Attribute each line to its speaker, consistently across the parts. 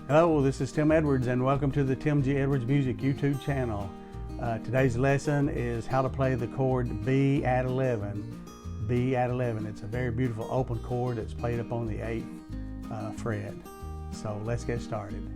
Speaker 1: Hello, this is Tim Edwards and welcome to the Tim G. Edwards Music YouTube channel. Today's lesson is how to play the chord B add 11. B add 11. It's a very beautiful open chord that's played up on the 8th fret. So let's get started.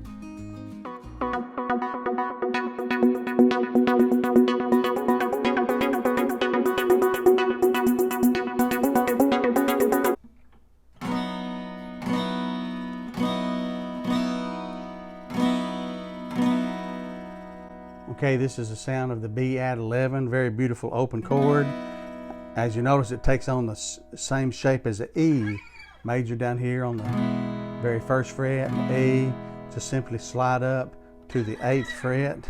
Speaker 1: Okay, this is the sound of the B add 11, very beautiful open chord. As you notice, it takes on the same shape as the E major down here on the very first fret. E, just simply slide up to the 8th fret.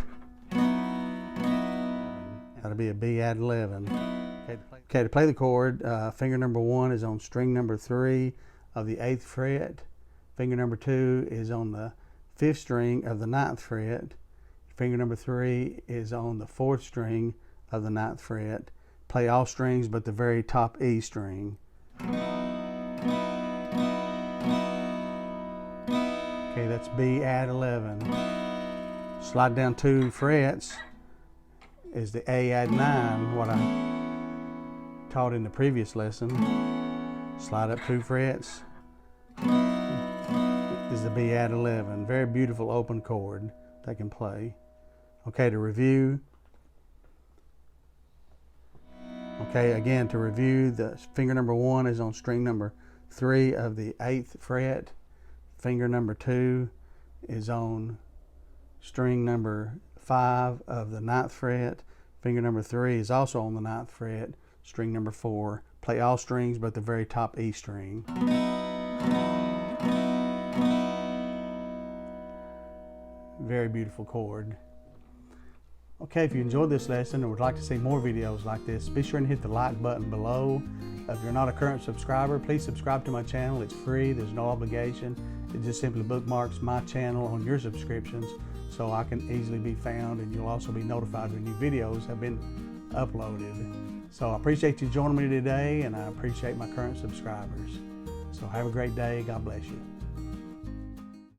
Speaker 1: That'll be a B add 11. Okay, to play the chord, finger number 1 is on string number 3 of the 8th fret. Finger number 2 is on the 5th string of the 9th fret. Finger number 3 is on the 4th string of the 9th fret. Play all strings but the very top E string. Okay, that's B add 11. Slide down 2 frets is the A add 9, what I taught in the previous lesson. Slide up 2 frets is the B add 11. Very beautiful open chord they can play. Okay, to review. Okay, again, to review, the finger number 1 is on string number 3 of the 8th fret. Finger number 2 is on string number 5 of the 9th fret. Finger number 3 is also on the 9th fret, string number 4. Play all strings but the very top E string. Very beautiful chord. Okay, if you enjoyed this lesson and would like to see more videos like this, be sure and hit the like button below. If you're not a current subscriber, please subscribe to my channel. It's free, there's no obligation. It just simply bookmarks my channel on your subscriptions so I can easily be found, and you'll also be notified when new videos have been uploaded. So I appreciate you joining me today, and I appreciate my current subscribers. So have a great day. God bless you.